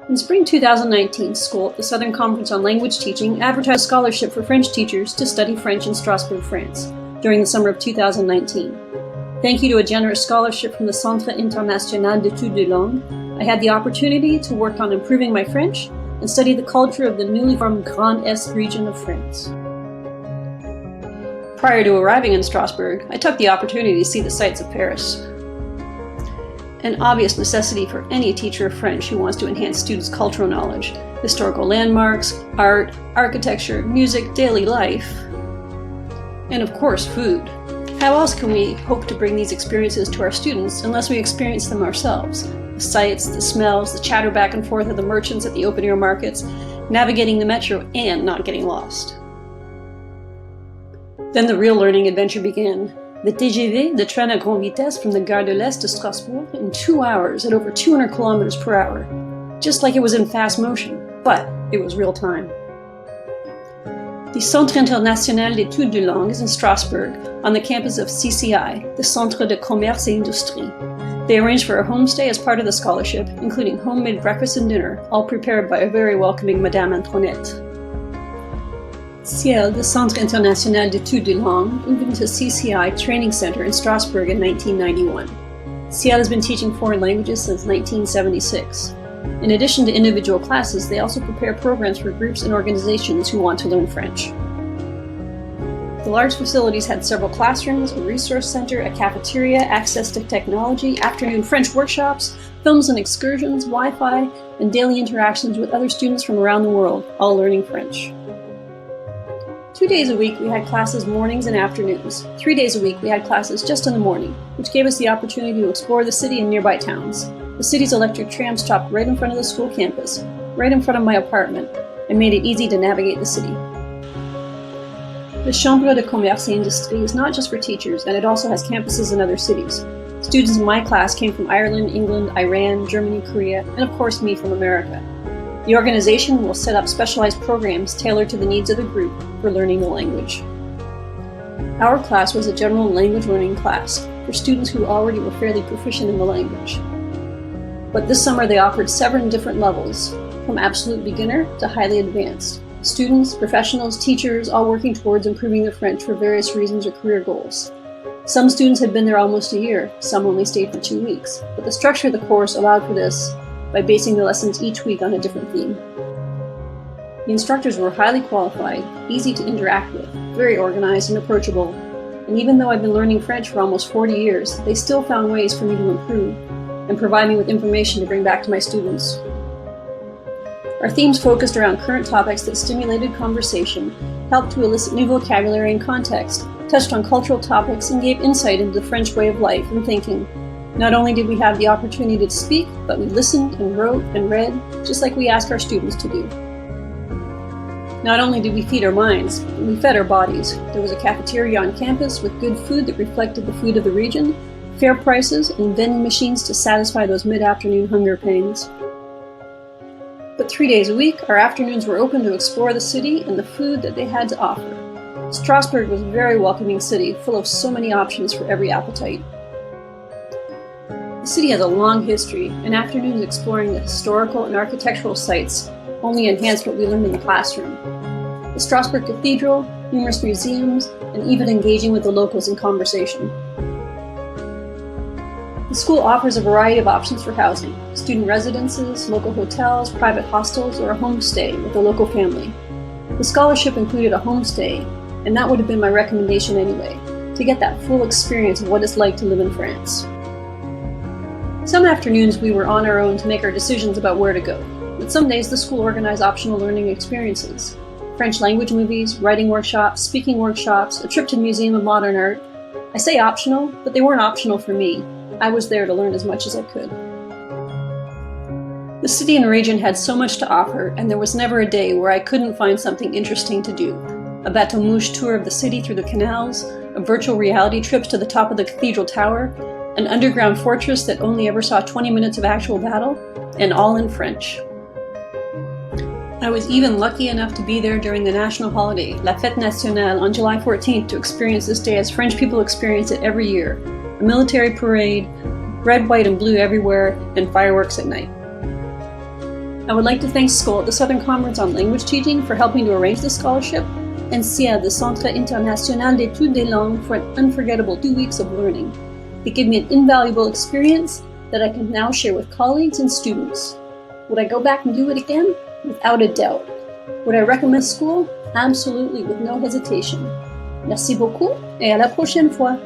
In spring 2019, SCOLT, the Southern Conference on Language Teaching, advertised a scholarship for French teachers to study French in Strasbourg, France, during the summer of 2019. Thank you to a generous scholarship from the Centre International d'Études des Langues, I had the opportunity to work on improving my French and study the culture of the newly formed Grand Est region of France. Prior to arriving in Strasbourg, I took the opportunity to see the sights of Paris. An obvious necessity for any teacher of French who wants to enhance students' cultural knowledge, historical landmarks, art, architecture, music, daily life, and of course food. How else can we hope to bring these experiences to our students unless we experience them ourselves? The sights, the smells, the chatter back and forth of the merchants at the open-air markets, navigating the metro and not getting lost. Then the real learning adventure began. The TGV, the train à grande vitesse from the Gare de l'Est to Strasbourg, in 2 hours at over 200 kilometers per hour. Just like it was in fast motion, but it was real time. The Centre International d'Études des Langues is in Strasbourg, on the campus of CCI, the Centre de Commerce et Industrie. They arranged for a homestay as part of the scholarship, including homemade breakfast and dinner, all prepared by a very welcoming Madame Antoinette. CIEL, the Centre International d'Études des Langues, moved into CCI Training Center in Strasbourg in 1991. CIEL has been teaching foreign languages since 1976. In addition to individual classes, they also prepare programs for groups and organizations who want to learn French. The large facilities had several classrooms, a resource center, a cafeteria, access to technology, afternoon French workshops, films and excursions, Wi-Fi, and daily interactions with other students from around the world, all learning French. 2 days a week we had classes mornings and afternoons. 3 days a week we had classes just in the morning, which gave us the opportunity to explore the city and nearby towns. The city's electric tram stopped right in front of the school campus, right in front of my apartment, and made it easy to navigate the city. The Chambre de Commerce et Industrie is not just for teachers, and it also has campuses in other cities. Students in my class came from Ireland, England, Iran, Germany, Korea, and of course me from America. The organization will set up specialized programs tailored to the needs of the group for learning the language. Our class was a general language learning class for students who already were fairly proficient in the language. But this summer they offered 7 different levels, from absolute beginner to highly advanced. Students, professionals, teachers, all working towards improving their French for various reasons or career goals. Some students had been there almost a year, some only stayed for 2 weeks, but the structure of the course allowed for this by basing the lessons each week on a different theme. The instructors were highly qualified, easy to interact with, very organized and approachable, and even though I've been learning French for almost 40 years, they still found ways for me to improve and provide me with information to bring back to my students. Our themes focused around current topics that stimulated conversation, helped to elicit new vocabulary and context, touched on cultural topics, and gave insight into the French way of life and thinking. Not only did we have the opportunity to speak, but we listened and wrote and read, just like we ask our students to do. Not only did we feed our minds, but we fed our bodies. There was a cafeteria on campus with good food that reflected the food of the region, fair prices, and vending machines to satisfy those mid-afternoon hunger pangs. But 3 days a week, our afternoons were open to explore the city and the food that they had to offer. Strasbourg was a very welcoming city, full of so many options for every appetite. The city has a long history, and afternoons exploring the historical and architectural sites only enhanced what we learned in the classroom. The Strasbourg Cathedral, numerous museums, and even engaging with the locals in conversation. The school offers a variety of options for housing: student residences, local hotels, private hostels, or a homestay with a local family. The scholarship included a homestay, and that would have been my recommendation anyway, to get that full experience of what it's like to live in France. Some afternoons we were on our own to make our decisions about where to go, but some days the school organized optional learning experiences. French language movies, writing workshops, speaking workshops, a trip to the Museum of Modern Art. I say optional, but they weren't optional for me. I was there to learn as much as I could. The city and region had so much to offer, and there was never a day where I couldn't find something interesting to do. A bateau mouche tour of the city through the canals, a virtual reality trip to the top of the cathedral tower, an underground fortress that only ever saw 20 minutes of actual battle, and all in French. I was even lucky enough to be there during the national holiday, La Fête Nationale, on July 14th to experience this day as French people experience it every year. A military parade, red, white, and blue everywhere, and fireworks at night. I would like to thank SCOLT, the Southern Conference on Language Teaching, for helping to arrange the scholarship, and CIEL, the Centre International d'Études des Langues, for an unforgettable 2 weeks of learning. It gave me an invaluable experience that I can now share with colleagues and students. Would I go back and do it again? Without a doubt. Would I recommend school? Absolutely, with no hesitation. Merci beaucoup et à la prochaine fois.